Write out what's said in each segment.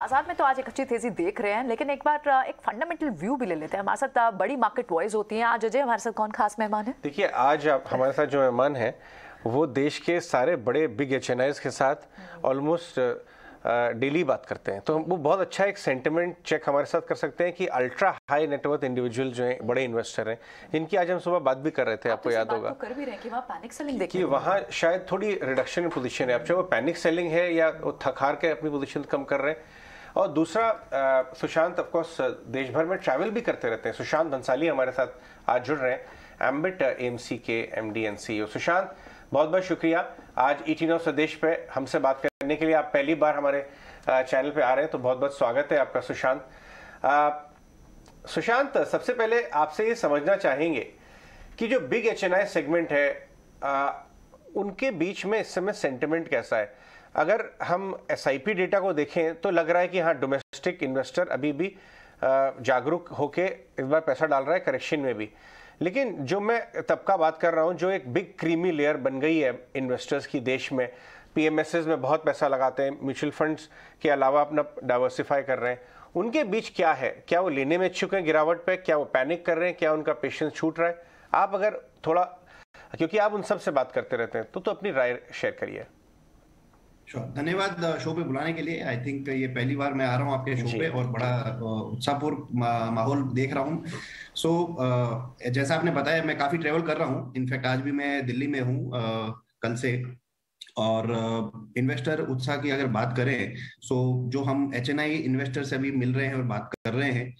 आजाद में तो आज एक अच्छी तेजी देख रहे हैं, लेकिन एक बार एक फंडामेंटल व्यू भी ले लेते हैं। हमारे साथ बड़ी मार्केट वॉइस होती हैं। आज अजय हमारे साथ कौन खास मेहमान है? देखिए, आज हमारे साथ जो मेहमान है वो देश के सारे बड़े बिग एचएनआईज के साथ ऑलमोस्ट डेली बात करते हैं, तो वो बहुत अच्छा एक सेंटिमेंट चेक हमारे साथ कर सकते हैं कि अल्ट्रा हाई नेटवर्थ इंडिविजुअल जो हैं, बड़े इन्वेस्टर हैं, जिनकी आज हम सुबह बात भी कर रहे थे। आपको याद होगा कर भी रहे हैं कि वहाँ पैनिक सेलिंग देखिए, कि वहाँ शायद थोड़ी रिडक्शन इन पोजीशन है। अब चाहे वो पैनिक सेलिंग है या वो थक हार के अपनी पोजीशन कम कर रहे हैं। और दूसरा, सुशांत ऑफकोर्स देश भर में ट्रैवल भी करते रहते हैं। सुशांत बंसाली हमारे साथ आज जुड़ रहे हैं, एम्बिट एएमसी के एमडी एंड सीईओ। सुशांत, बहुत बहुत शुक्रिया आज ईटी न्यूज़ स्वदेश पे हमसे बात करने के लिए। आप पहली बार हमारे चैनल पे आ रहे हैं, तो बहुत बहुत स्वागत है आपका सुशांत। सुशांत, सबसे पहले आपसे ये समझना चाहेंगे कि जो बिग एचएनआई सेगमेंट है उनके बीच में इस समय सेंटिमेंट कैसा है? अगर हम एसआईपी डेटा को देखें तो लग रहा है कि हाँ, डोमेस्टिक इन्वेस्टर अभी भी जागरूक होके इस बार पैसा डाल रहा है, करेक्शन में भी। लेकिन जो मैं तबका बात कर रहा हूँ, जो एक बिग क्रीमी लेयर बन गई है इन्वेस्टर्स की देश में, पीएमएसएस में बहुत पैसा लगाते हैं, म्यूचुअल फंड्स के अलावा अपना डाइवर्सिफाई कर रहे हैं, उनके बीच क्या है? क्या वो लेने में इच्छुक हैं गिरावट पे? क्या वो पैनिक कर रहे हैं? क्या उनका पेशेंस छूट रहा है? आप अगर थोड़ा, क्योंकि आप उन सब से बात करते रहते हैं, तो अपनी राय शेयर करिए। धन्यवाद शो पे बुलाने के लिए। आई थिंक ये पहली बार मैं आ रहा हूँ आपके शो पे और बड़ा उत्साहपूर्ण माहौल देख रहा हूँ। जैसा आपने बताया, मैं काफी ट्रेवल कर रहा हूँ। इनफैक्ट आज भी मैं दिल्ली में हूँ कल से। और इन्वेस्टर उत्साह की अगर बात करें, जो हम एचएनआई इन्वेस्टर से अभी मिल रहे हैं और बात कर रहे हैं,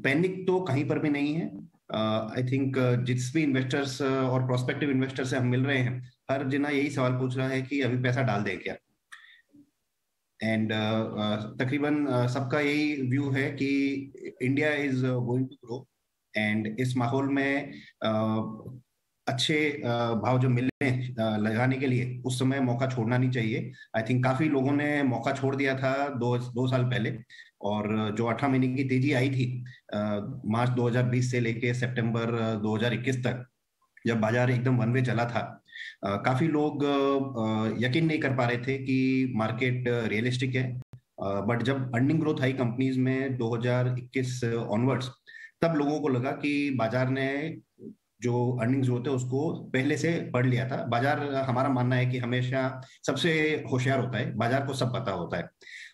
पैनिक तो कहीं पर भी नहीं है। आई थिंक जिस भी इन्वेस्टर्स और प्रोस्पेक्टिव इन्वेस्टर से हम मिल रहे हैं, हर जना यही सवाल पूछ रहा है कि अभी पैसा डाल दें क्या। एंड तकरीबन सबका यही व्यू है कि India is going to grow. And इस माहौल में अच्छे भाव जो मिले लगाने के लिए, उस समय मौका छोड़ना नहीं चाहिए। आई थिंक काफी लोगों ने मौका छोड़ दिया था दो साल पहले। और जो 18 महीने की तेजी आई थी मार्च 2020 से लेके सितंबर 2021 तक, जब बाजार एकदम वन वे चला था, काफी लोग यकीन नहीं कर पा रहे थे कि मार्केट रियलिस्टिक है। बट जब अर्निंग ग्रोथ आई कंपनीज में 2021 ऑनवर्ड्स, तब लोगों को लगा कि बाजार ने जो अर्निंग्स ग्रोथ है उसको पहले से पढ़ लिया था। बाजार, हमारा मानना है कि हमेशा सबसे होशियार होता है, बाजार को सब पता होता है।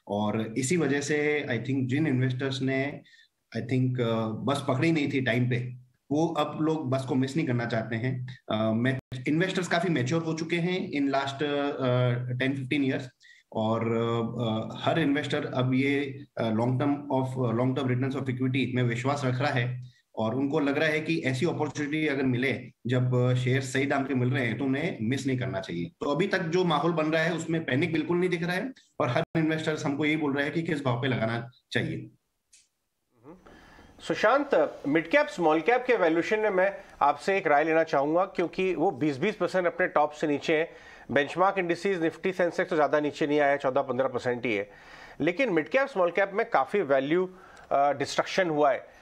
और इसी वजह से आई थिंक जिन इन्वेस्टर्स ने बस पकड़ी नहीं थी टाइम पे, वो अब लोग बस को मिस नहीं करना चाहते हैं। इन्वेस्टर्स काफी मैच्योर हो चुके हैं इन लास्ट 10-15 ईयर्स। और हर इन्वेस्टर अब ये long term returns of equity में विश्वास रख रहा है। और उनको लग रहा है कि ऐसी अपॉर्चुनिटी अगर मिले, जब शेयर सही दाम पे मिल रहे हैं, तो उन्हें मिस नहीं करना चाहिए। तो अभी तक जो माहौल बन रहा है उसमें पैनिक बिल्कुल नहीं दिख रहा है। और हर इन्वेस्टर्स हमको यही बोल रहा है कि किस भाव पे लगाना चाहिए। Sushant, mid cap small cap के वैल्यूएशन में मैं आपसे एक राय लेना चाहूंगा, क्योंकि वो 20% अपने टॉप से नीचे है। बेंचमार्क इंडिसेस, निफ्टी, सेंसेक्स तो ज्यादा नीचे नहीं आया, 14-15% ही है। लेकिन मिड कैप स्मॉल कैप में काफी वैल्यू डिस्ट्रक्शन हुआ है।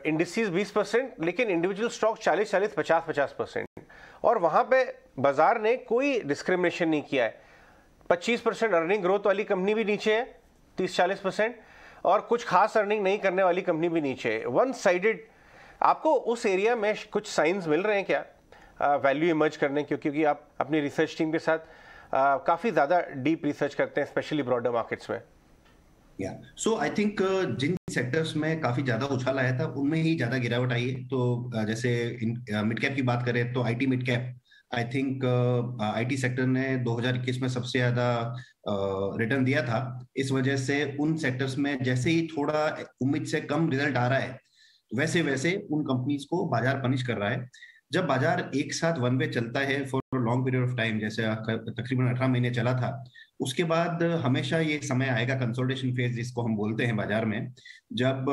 इंडिसेस 20%, लेकिन इंडिविजुअल स्टॉक 40-40, 50-50%। और वहां पे बाजार ने कोई डिस्क्रिमिनेशन नहीं किया है। 25% अर्निंग ग्रोथ वाली कंपनी भी नीचे है, 30-40%, और कुछ खास अर्निंग नहीं करने वाली कंपनी भी नीचे है। One sided. आपको उस एरिया में कुछ साइंस मिल रहे हैं क्या वैल्यू इमर्ज करने के? क्योंकि आप अपनी रिसर्च टीम के साथ काफी ज्यादा डीप रिसर्च करते हैं, स्पेशली ब्रॉडर मार्केट्स में। आई थिंक जिन सेक्टर्स में काफी ज्यादा उछाल आया था, उनमें ही ज्यादा गिरावट आई है। तो जैसे मिड कैप की बात करें तो IT mid cap, I think IT sector ने 2021 में सबसे ज्यादा रिटर्न दिया था। इस वजह से उन सेक्टर्स में जैसे ही थोड़ा उम्मीद से कम रिजल्ट आ रहा है, वैसे वैसे उन कंपनीज को बाजार पनिश कर रहा है। जब बाजार एक साथ वन वे चलता है for long period of time, जैसे तकरीबन 18 महीने चला था, उसके बाद हमेशा ये समय आएगा कंसोलिडेशन फेज जिसको हम बोलते हैं बाजार में, जब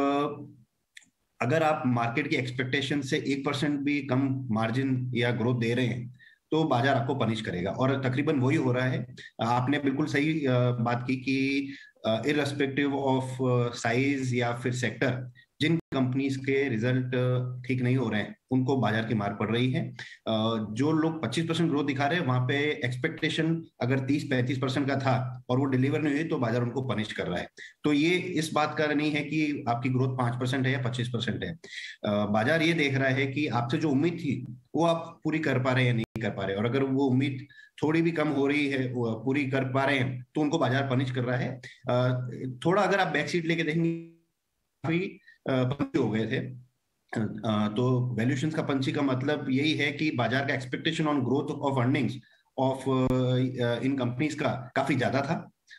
अगर आप मार्केट की एक्सपेक्टेशन से 1% भी कम मार्जिन या ग्रोथ दे रहे हैं, तो बाजार आपको पनिश करेगा। और तकरीबन वही हो रहा है। आपने बिल्कुल सही बात की कि इररेस्पेक्टिव ऑफ साइज या फिर सेक्टर, जिन कंपनीज के रिजल्ट ठीक नहीं हो रहे हैं उनको बाजार की मार पड़ रही है। जो लोग 25% ग्रोथ दिखा रहे हैं वहां पे एक्सपेक्टेशन अगर 30-35% का था और वो डिलीवर नहीं हुई तो बाजार उनको पनिश कर रहा है। तो ये इस बात का नहीं है कि आपकी ग्रोथ 5% है या 25% है। बाजार ये देख रहा है कि आपसे जो उम्मीद थी वो आप पूरी कर पा रहे हैं या नहीं कर पा रहे, और अगर वो उम्मीद थोड़ी भी कम हो रही है, पूरी कर पा रहे हैं, तो उनको बाजार पनिश कर रहा है। थोड़ा अगर आप बैक सीट लेके देखेंगे, काफी पंची हो गए थे। तो वैल्यूएशन का पंची का मतलब यही है कि बाजार का expectation on growth of earnings of in companies का काफी ज्यादा था,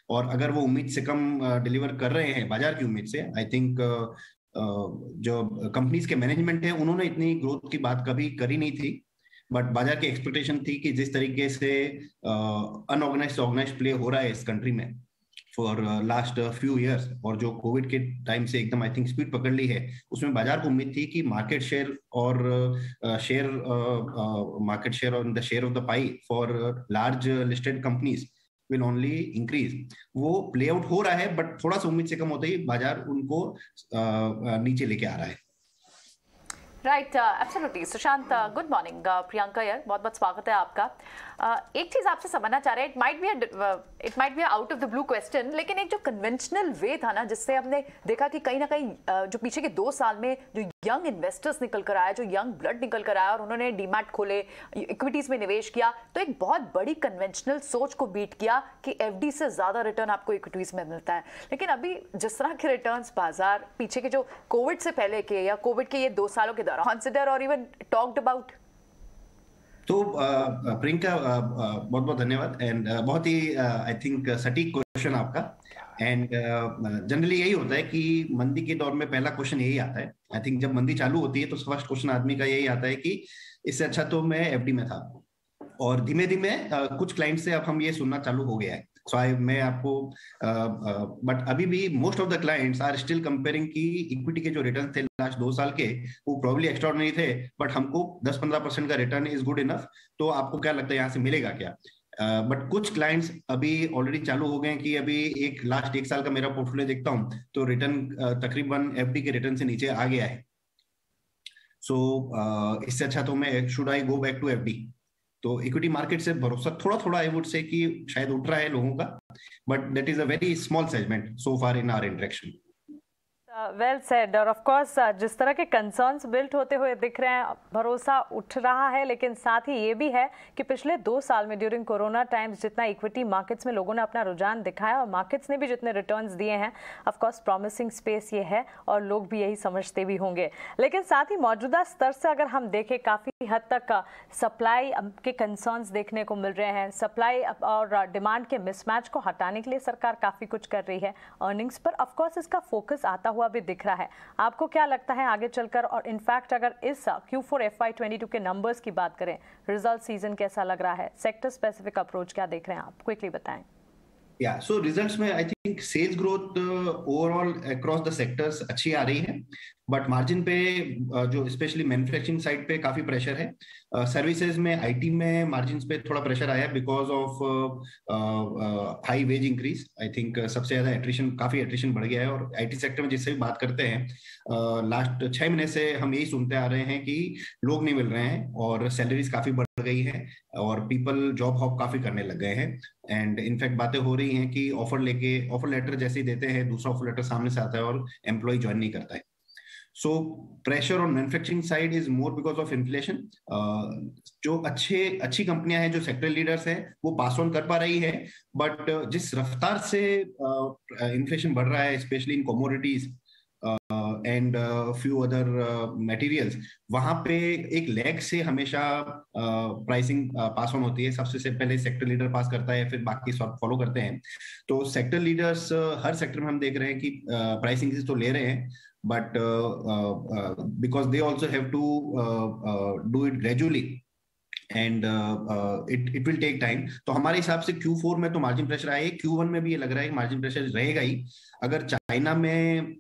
और अगर वो उम्मीद से कम डिलीवर कर रहे हैं बाजार की उम्मीद से, आई थिंक जो कंपनीज के मैनेजमेंट है उन्होंने इतनी ग्रोथ की बात कभी करी नहीं थी, बट बाजार की एक्सपेक्टेशन थी कि जिस तरीके से अनऑर्गेनाइज्ड ऑर्गेनाइज्ड प्ले हो रहा है इस कंट्री में फॉर लास्ट फ्यू इयर्स, और जो कोविड के टाइम से एकदम आई थिंक स्पीड पकड़ ली है, उसमें बाजार को उम्मीद थी कि मार्केट शेयर और market share on the share of the pi for large listed companies will only increase. वो प्ले आउट हो रहा है, बट थोड़ा सा उम्मीद से कम होते ही बाजार उनको नीचे लेके आ रहा है। Right, absolutely. Sushant, good morning. Priyanka यार, बहुत बहुत स्वागत है आपका। एक चीज आपसे समझना चाह रहे हैं, it might be out of the blue question, लेकिन एक जो कन्वेंशनल वे था ना जिससे हमने देखा कि कहीं ना कहीं जो पीछे के 2 साल में जो यंग इन्वेस्टर्स निकल कर आया, जो यंग ब्लड निकल कर आया और उन्होंने डीमैट खोले, इक्विटीज में निवेश किया, तो एक बहुत बड़ी कन्वेंशनल सोच को बीट किया कि एफडी से ज्यादा रिटर्न आपको इक्विटीज में मिलता है। लेकिन अभी जिस तरह के रिटर्न्स बाजार पीछे के जो कोविड से पहले के या कोविड के ये 2 सालों के दौरान कंसिडर और इवन टॉक्ड अबाउट। तो प्रियंका, बहुत बहुत धन्यवाद, एंड बहुत ही आई थिंक सटीक क्वेश्चन आपका। एंड जनरली यही होता है कि मंदी के दौर में पहला क्वेश्चन यही आता है। आई थिंक जब मंदी चालू होती है तो फर्स्ट क्वेश्चन आदमी का यही आता है कि इससे अच्छा तो मैं एफडी में था, और धीमे धीमे कुछ क्लाइंट से अब हम ये सुनना चालू हो गया है। सो मैं आपको बट अभी भी most of the clients are still comparing की इक्विटी के जो रिटर्न थे लास्ट 2 साल के वो प्रॉब्ली एक्स्ट्राऑर्डिनरी थे, बट हमको 10-15% का रिटर्न इज गुड इनफ, तो आपको क्या लगता है यहाँ से मिलेगा क्या? बट कुछ क्लाइंट्स अभी ऑलरेडी चालू हो गए हैं कि अभी लास्ट 1 साल का मेरा पोर्टफोलियो देखता हूँ तो रिटर्न तकरीबन एफडी के रिटर्न से नीचे आ गया है। सो इससे अच्छा तो मैं should I go back to FD. तो इक्विटी मार्केट से भरोसा थोड़ा थोड़ा आई वुड से कि शायद उठ रहा है लोगों का, but that is a very small segment so far in our interaction. Well said. और ऑफ कोर्स जिस तरह के कंसर्न्स बिल्ट होते हुए दिख रहे हैं, भरोसा उठ रहा है, लेकिन साथ ही ये भी है कि पिछले 2 साल में ड्यूरिंग कोरोना टाइम्स जितना इक्विटी मार्केट्स में लोगों ने अपना रुझान दिखाया और मार्केट्स ने भी जितने रिटर्न्स दिए हैं, ऑफ कोर्स प्रॉमिसिंग स्पेस ये है और लोग भी यही समझते भी होंगे। लेकिन साथ ही मौजूदा स्तर से अगर हम देखें, काफ़ी हद तक सप्लाई के कंसर्न्स देखने को मिल रहे हैं। सप्लाई और डिमांड के मिसमैच को हटाने के लिए सरकार काफ़ी कुछ कर रही है। अर्निंग्स पर ऑफ कोर्स इसका फोकस आता हुआ भी दिख रहा है। आपको क्या लगता है आगे चलकर, और इनफैक्ट अगर इस Q4 FY22 के नंबर्स की बात करें, रिजल्ट सीजन कैसा लग रहा है, सेक्टर स्पेसिफिक अप्रोच क्या देख रहे हैं आप, क्विकली बताएं। या सो रिजल्ट्स में I think sales growth overall across the sectors अच्छी आ रही है, बट मार्जिन पे जो स्पेशली मैन्युफैक्चरिंग साइड पे काफी प्रेशर है। सर्विसेज में, आईटी में मार्जिन पे थोड़ा प्रेशर आया because of high wage increase. I think सबसे ज्यादा एट्रिशन, काफी एट्रिशन बढ़ गया है, और आईटी सेक्टर में जिससे भी बात करते हैं लास्ट 6 महीने से हम यही सुनते आ रहे हैं कि लोग नहीं मिल रहे हैं और सैलरीज काफी बढ़ गई है और पीपल जॉब हॉप काफी करने लग गए हैं। एंड इनफैक्ट बातें हो रही हैं कि ऑफर लेटर जैसे ही देते हैं दूसरा ऑफर लेटर सामने से आता है और एम्प्लॉय ज्वाइन नहीं करता है। So pressure on manufacturing side is more because of inflation. जो अच्छी कंपनियां हैं, जो सेक्टर लीडर्स हैं, वो पास ऑन कर पा रही है, बट जिस रफ्तार से इन्फ्लेशन बढ़ रहा है specially in commodities and few other materials, वहां पे एक लैग से हमेशा प्राइसिंग पास ऑन होती है। सबसे पहले सेक्टर लीडर पास करता है, फिर बाकी सब फॉलो करते हैं। तो सेक्टर लीडर्स हर सेक्टर में हम देख रहे हैं कि प्राइस इंक्रीज तो ले रहे हैं, but because they also have to do it gradually and it will take time. तो हमारे हिसाब से Q4 में तो मार्जिन प्रेशर आए, Q1 में भी ये लग रहा है कि मार्जिन प्रेशर रहेगा ही। अगर चाइना में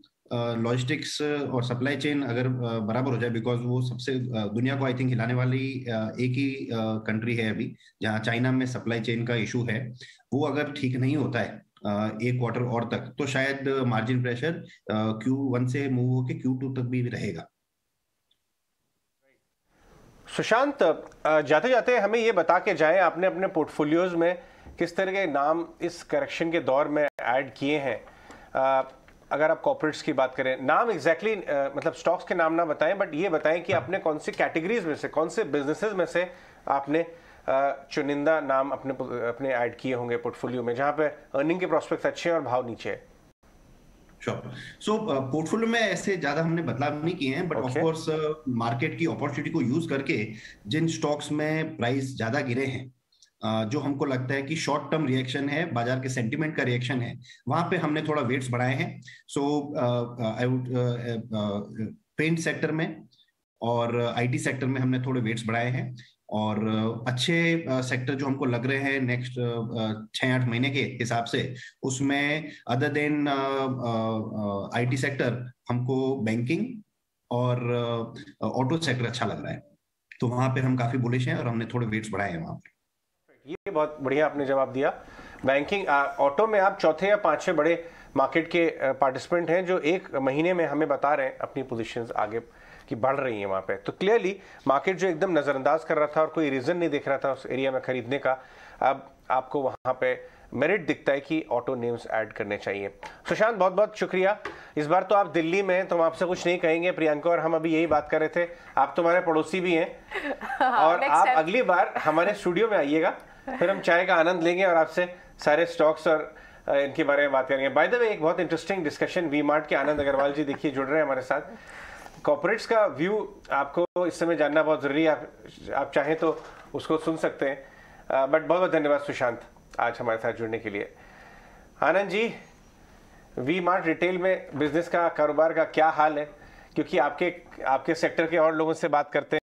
लॉजिस्टिक्स और सप्लाई चेन अगर बराबर हो जाए, बिकॉज वो सबसे दुनिया को आई थिंक हिलाने वाली एक ही कंट्री है अभी जहाँ चाइना में सप्लाई चेन का इशू है, वो अगर ठीक नहीं होता है एक क्वार्टर और तक, तो शायद मार्जिन प्रेशर Q1 से मूव होके Q2 तक भी रहेगा। सुशांत, जाते जाते हमें ये बता के जाएं, आपने अपने पोर्टफोलियोज में किस तरह के नाम इस करेक्शन के दौर में ऐड किए हैं? अगर आप कॉर्पोरेट्स की बात करें, नाम एग्जैक्टली मतलब स्टॉक्स के नाम ना बताएं, बट ये बताएं कि आपने कौन सी कैटेगरीज में से, कौन से बिजनेसेस में से आपने चुनिंदा नाम अपने ऐड किए होंगे पोर्टफोलियो में, जहां पे अर्निंग के प्रोस्पेक्ट्स अच्छे हैं और भाव नीचे है। सो पोर्टफोलियो में ऐसे ज्यादा हमने बदलाव नहीं किए हैं, बट ऑफ कोर्स मार्केट की अपॉर्चुनिटी को यूज करके जिन स्टॉक्स में प्राइस ज्यादा गिरे हैं, जो हमको लगता है कि शॉर्ट टर्म रिएक्शन है, बाजार के सेंटीमेंट का रिएक्शन है, वहां पे हमने थोड़ा वेट्स बढ़ाए हैं। सो आई वुड पेंट सेक्टर में और आईटी सेक्टर में हमने थोड़े वेट्स बढ़ाए हैं, और अच्छे सेक्टर जो हमको लग रहे हैं नेक्स्ट 6-8 महीने के हिसाब से, उसमें अदर देन आईटी सेक्टर हमको बैंकिंग और ऑटो सेक्टर अच्छा लग रहा है, तो वहां पे हम काफी बुलिश हैं और हमने थोड़े वेट्स बढ़ाए हैं वहां पे। ये बहुत बढ़िया आपने जवाब दिया। बैंकिंग, ऑटो में आप चौथे या पांचवें बड़े मार्केट के पार्टिसिपेंट हैं जो एक महीने में हमें बता रहे हैं अपनी पोजीशंस आगे की बढ़ रही हैं वहां पे। तो क्लियरली मार्केट जो एकदम नजरअंदाज कर रहा था और कोई रीजन नहीं दिख रहा था उस एरिया में खरीदने का, अब आपको वहां पे मेरिट दिखता है कि ऑटो नेम्स ऐड करने चाहिए। सुशांत, बहुत बहुत शुक्रिया। इस बार तो आप दिल्ली में हैं तो हम आपसे कुछ नहीं कहेंगे। प्रियंका और हम अभी यही बात कर रहे थे, आप तुम्हारे पड़ोसी भी हैं और आप अगली बार हमारे स्टूडियो में आइएगा, फिर हम चाय का आनंद लेंगे और आपसे सारे स्टॉक्स और इनके बारे में बात करेंगे। बाय द वे, एक बहुत इंटरेस्टिंग डिस्कशन, वी मार्ट के आनंद अग्रवाल जी देखिए जुड़ रहे हैं हमारे साथ। कॉर्पोरेट्स का व्यू आपको इस समय जानना बहुत जरूरी है, आप चाहें तो उसको सुन सकते हैं। बट बहुत बहुत धन्यवाद सुशांत आज हमारे साथ जुड़ने के लिए। Anand ji, we mart retail में बिजनेस का, कारोबार का क्या हाल है? क्योंकि आपके सेक्टर के और लोगों से बात करते हैं